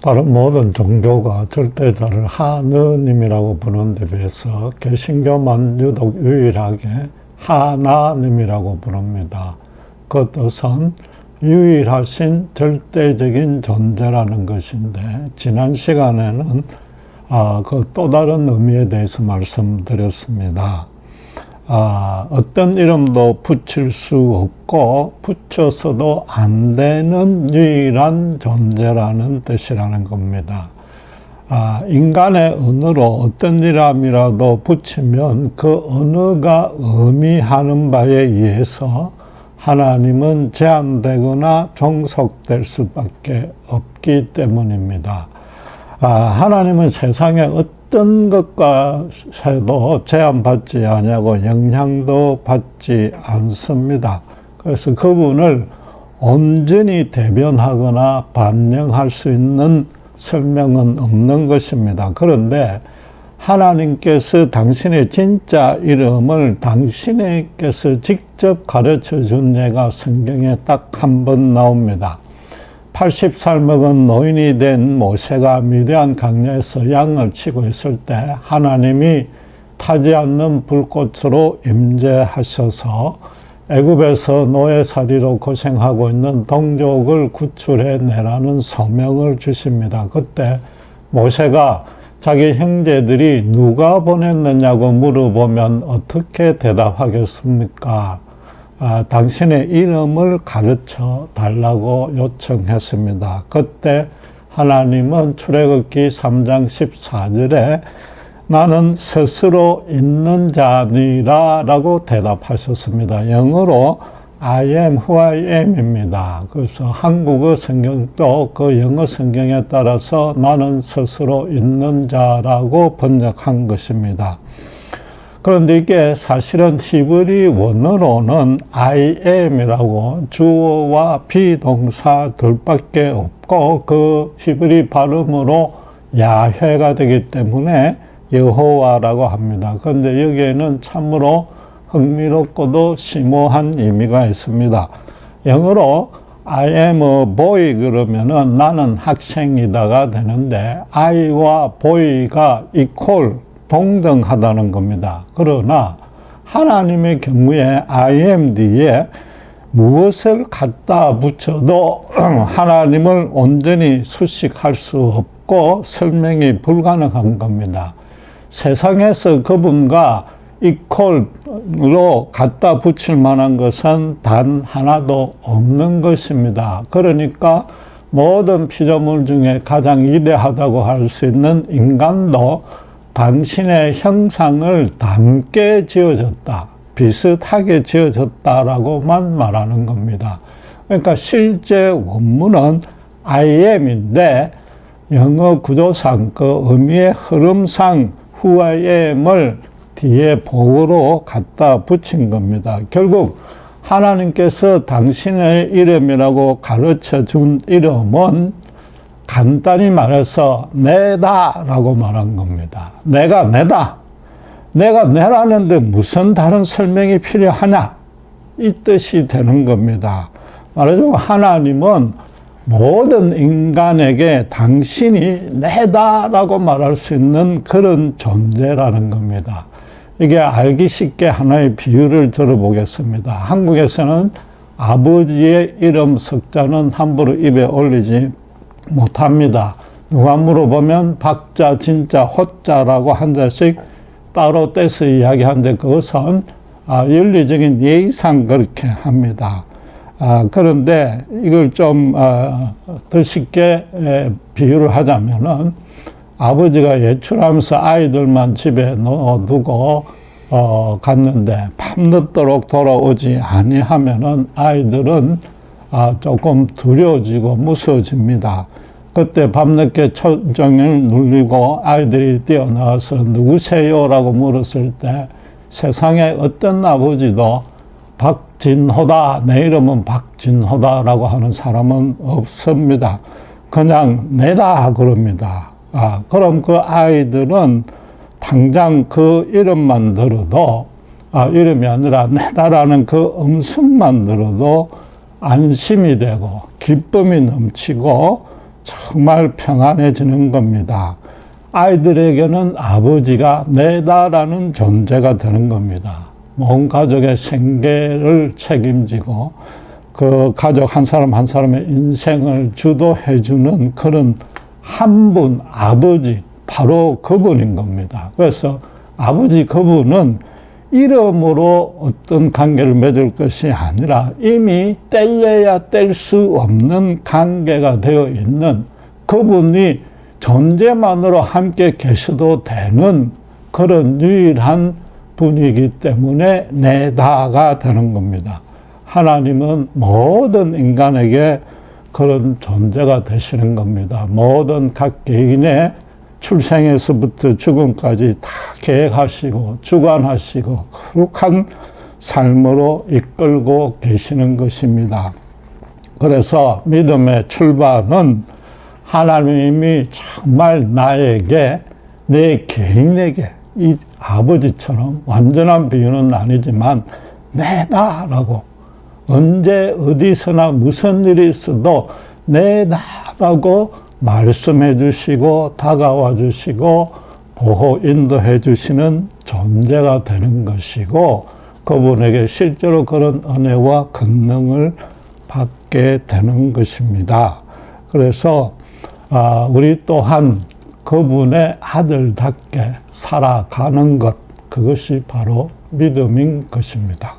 다른 모든 종교가 절대자를 하느님이라고 부르는 데 비해서 개신교만 유독 유일하게 하나님이라고 부릅니다. 그 뜻은 유일하신 절대적인 존재라는 것인데, 지난 시간에는 그 또 다른 의미에 대해서 말씀드렸습니다. 어떤 이름도 붙일 수 없고 붙여서도 안 되는 유일한 존재라는 뜻이라는 겁니다. 인간의 언어로 어떤 이름이라도 붙이면 그 언어가 의미하는 바에 의해서 하나님은 제한되거나 종속될 수밖에 없기 때문입니다. 하나님은 세상에 어떤 것과 해도 제한받지 아니하고 영향도 받지 않습니다. 그래서 그분을 온전히 대변하거나 반영할 수 있는 설명은 없는 것입니다. 그런데 하나님께서 당신의 진짜 이름을 당신에게서 직접 가르쳐 준 예가 성경에 딱 한 번 나옵니다. 80살 먹은 노인이 된 모세가 미디안 강야에서 양을 치고 있을 때 하나님이 타지 않는 불꽃으로 임재하셔서 애굽에서 노예살이로 고생하고 있는 동족을 구출해 내라는 소명을 주십니다. 그때 모세가 자기 형제들이 누가 보냈느냐고 물어보면 어떻게 대답하겠습니까? 당신의 이름을 가르쳐 달라고 요청했습니다. 그때 하나님은 출애굽기 3장 14절에 나는 스스로 있는 자니라 라고 대답하셨습니다. 영어로 I am who I am입니다. 그래서 한국어 성경도 그 영어 성경에 따라서 나는 스스로 있는 자라고 번역한 것입니다. 그런데 이게 사실은 히브리 원어로는 I am이라고 주어와 비동사 둘밖에 없고 그 히브리 발음으로 야훼가 되기 때문에 여호와라고 합니다. 그런데 여기에는 참으로 흥미롭고도 심오한 의미가 있습니다. 영어로 I am a boy 그러면은 나는 학생이다가 되는데 I와 boy가 equal 동등하다는 겁니다. 그러나 하나님의 경우에 I am 뒤에 무엇을 갖다 붙여도 하나님을 온전히 수식할 수 없고 설명이 불가능한 겁니다. 세상에서 그분과 이퀄로 갖다 붙일 만한 것은 단 하나도 없는 것입니다. 그러니까 모든 피조물 중에 가장 위대하다고 할 수 있는 인간도 당신의 형상을 닮게 지어졌다, 비슷하게 지어졌다라고만 말하는 겁니다. 그러니까 실제 원문은 I am인데 영어 구조상 그 의미의 흐름상 who I am을 뒤에 보어로 갖다 붙인 겁니다. 결국 하나님께서 당신의 이름이라고 가르쳐 준 이름은 간단히 말해서 내다라고 말한 겁니다. 내가 내다. 내가 내라는데 무슨 다른 설명이 필요하냐? 이 뜻이 되는 겁니다. 말하자면 하나님은 모든 인간에게 당신이 내다라고 말할 수 있는 그런 존재라는 겁니다. 이게 알기 쉽게 하나의 비유를 들어보겠습니다. 한국에서는 아버지의 이름 석자는 함부로 입에 올리지 못합니다. 누가 물어보면 박자, 진자, 호자라고 한 자씩 따로 떼서 이야기하는데 그것은 윤리적인 예의상 그렇게 합니다. 그런데 이걸 좀 더 쉽게 비유를 하자면은 아버지가 외출하면서 아이들만 집에 넣어두고 갔는데 밤늦도록 돌아오지 아니하면은 아이들은 조금 두려워지고 무서워집니다. 그때 밤늦게 초정을 눌리고 아이들이 뛰어나와서 누구세요? 라고 물었을 때 세상에 어떤 아버지도 박진호다, 내 이름은 박진호다 라고 하는 사람은 없습니다. 그냥 내다 그럽니다. 그럼 그 아이들은 당장 그 이름만 들어도 이름이 아니라 내다라는 그 음성만 들어도 안심이 되고 기쁨이 넘치고 정말 평안해지는 겁니다. 아이들에게는 아버지가 내다라는 존재가 되는 겁니다. 온 가족의 생계를 책임지고 그 가족 한 사람 한 사람의 인생을 주도해주는 그런 한 분, 아버지, 바로 그분인 겁니다. 그래서 아버지 그분은 이름으로 어떤 관계를 맺을 것이 아니라 이미 뗄래야 뗄 수 없는 관계가 되어 있는 그분이 존재만으로 함께 계셔도 되는 그런 유일한 분이기 때문에 내다가 되는 겁니다. 하나님은 모든 인간에게 그런 존재가 되시는 겁니다. 모든 각 개인의 출생에서부터 죽음까지 다 계획하시고 주관하시고 거룩한 삶으로 이끌고 계시는 것입니다. 그래서 믿음의 출발은 하나님이 정말 나에게, 내 개인에게 이 아버지처럼 완전한 비유는 아니지만 내다라고, 언제 어디서나 무슨 일이 있어도 내다라고 말씀해 주시고 다가와 주시고 보호 인도해 주시는 존재가 되는 것이고, 그분에게 실제로 그런 은혜와 권능을 받게 되는 것입니다. 그래서 우리 또한 그분의 아들답게 살아가는 것, 그것이 바로 믿음인 것입니다.